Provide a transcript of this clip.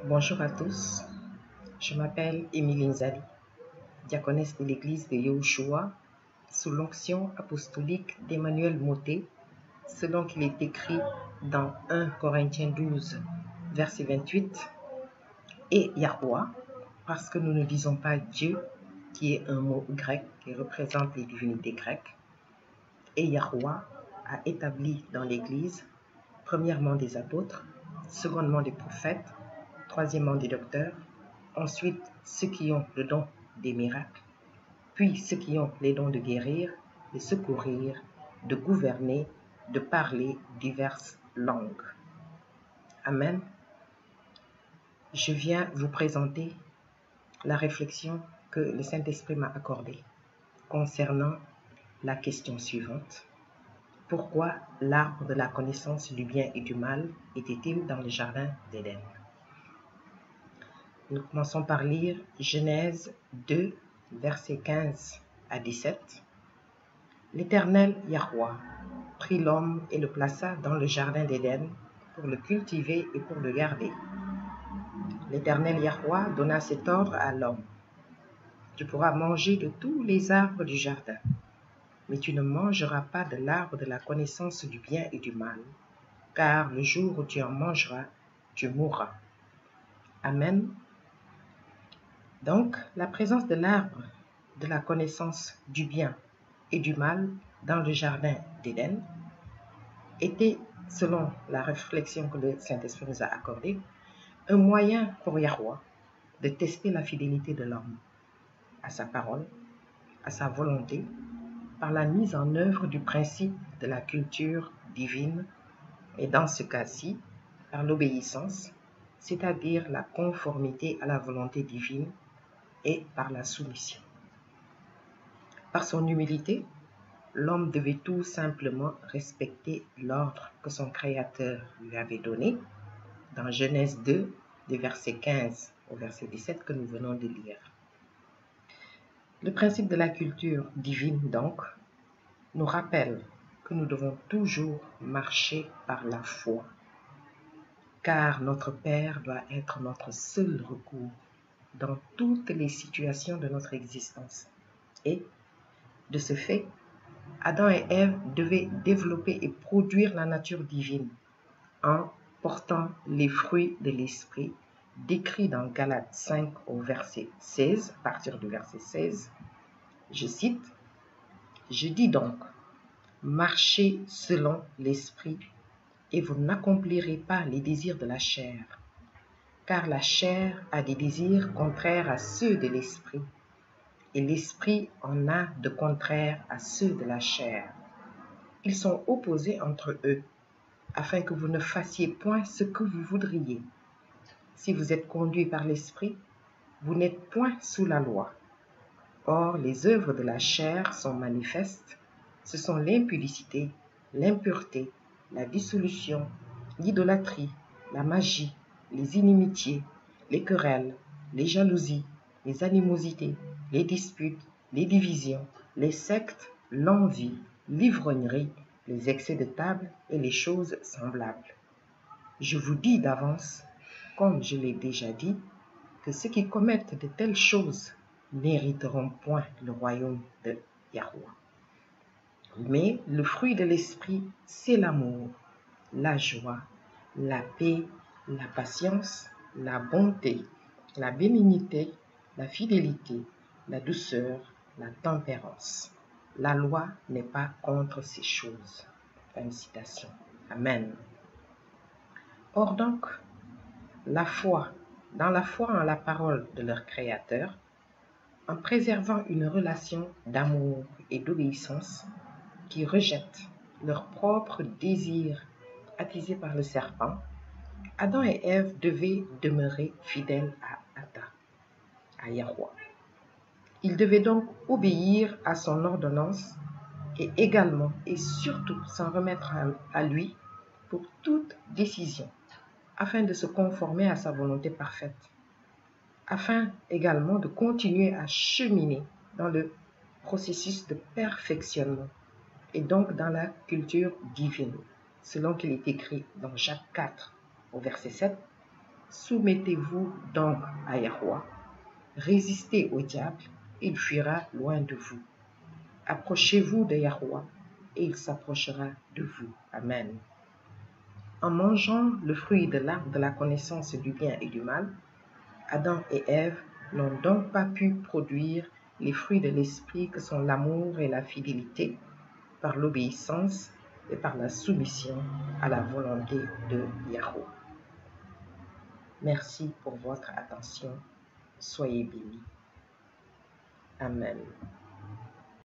Bonjour à tous, je m'appelle Émilie Nzali, diaconesse de l'église de Yahushua, sous l'onction apostolique d'Emmanuel Moté, selon qu'il est écrit dans 1 Corinthiens 12, verset 28, et Yahweh, parce que nous ne disons pas Dieu, qui est un mot grec qui représente les divinités grecques, et Yahweh a établi dans l'église, premièrement des apôtres, secondement des prophètes, troisièmement des docteurs, ensuite ceux qui ont le don des miracles, puis ceux qui ont les dons de guérir, de secourir, de gouverner, de parler diverses langues. Amen. Je viens vous présenter la réflexion que le Saint-Esprit m'a accordée concernant la question suivante. Pourquoi l'arbre de la connaissance du bien et du mal était-il dans le jardin d'Éden? Nous commençons par lire Genèse 2, versets 15 à 17. L'Éternel Yahweh prit l'homme et le plaça dans le jardin d'Éden pour le cultiver et pour le garder. L'Éternel Yahweh donna cet ordre à l'homme. Tu pourras manger de tous les arbres du jardin, mais tu ne mangeras pas de l'arbre de la connaissance du bien et du mal, car le jour où tu en mangeras, tu mourras. Amen. Donc, la présence de l'arbre de la connaissance du bien et du mal dans le jardin d'Éden était, selon la réflexion que le Saint-Esprit nous a accordée, un moyen pour Yahweh de tester la fidélité de l'homme à sa parole, à sa volonté, par la mise en œuvre du principe de la culture divine et dans ce cas-ci, par l'obéissance, c'est-à-dire la conformité à la volonté divine et par la soumission. Par son humilité, l'homme devait tout simplement respecter l'ordre que son Créateur lui avait donné dans Genèse 2, des versets 15 au verset 17 que nous venons de lire. Le principe de la culture divine, donc, nous rappelle que nous devons toujours marcher par la foi, car notre Père doit être notre seul recours dans toutes les situations de notre existence. Et, de ce fait, Adam et Ève devaient développer et produire la nature divine en portant les fruits de l'esprit décrits dans Galates 5 au verset 16, à partir du verset 16. Je cite, « Je dis donc, marchez selon l'esprit et vous n'accomplirez pas les désirs de la chair, car la chair a des désirs contraires à ceux de l'esprit, et l'esprit en a de contraires à ceux de la chair. Ils sont opposés entre eux, afin que vous ne fassiez point ce que vous voudriez. Si vous êtes conduits par l'esprit, vous n'êtes point sous la loi. Or, les œuvres de la chair sont manifestes. Ce sont l'impudicité, l'impureté, la dissolution, l'idolâtrie, la magie, les inimitiés, les querelles, les jalousies, les animosités, les disputes, les divisions, les sectes, l'envie, l'ivrognerie, les excès de table et les choses semblables. Je vous dis d'avance, comme je l'ai déjà dit, que ceux qui commettent de telles choses n'hériteront point le royaume de Yahweh. Mais le fruit de l'esprit, c'est l'amour, la joie, la paix, la patience, la bonté, la bénignité, la fidélité, la douceur, la tempérance. La loi n'est pas contre ces choses. Fin de citation. Amen. Or donc, dans la foi en la parole de leur Créateur, en préservant une relation d'amour et d'obéissance qui rejette leurs propres désirs attisés par le serpent, Adam et Ève devaient demeurer fidèles à Yahweh. Ils devaient donc obéir à son ordonnance et également et surtout s'en remettre à lui pour toute décision, afin de se conformer à sa volonté parfaite, afin également de continuer à cheminer dans le processus de perfectionnement et donc dans la culture divine, selon qu'il est écrit dans Jacques 4 au verset 7, Soumettez-vous donc à Yahweh, résistez au diable, il fuira loin de vous. Approchez-vous de Yahweh, et il s'approchera de vous. Amen. En mangeant le fruit de l'arbre de la connaissance du bien et du mal, Adam et Ève n'ont donc pas pu produire les fruits de l'esprit que sont l'amour et la fidélité, par l'obéissance et par la soumission à la volonté de Yahweh. Merci pour votre attention. Soyez bénis. Amen.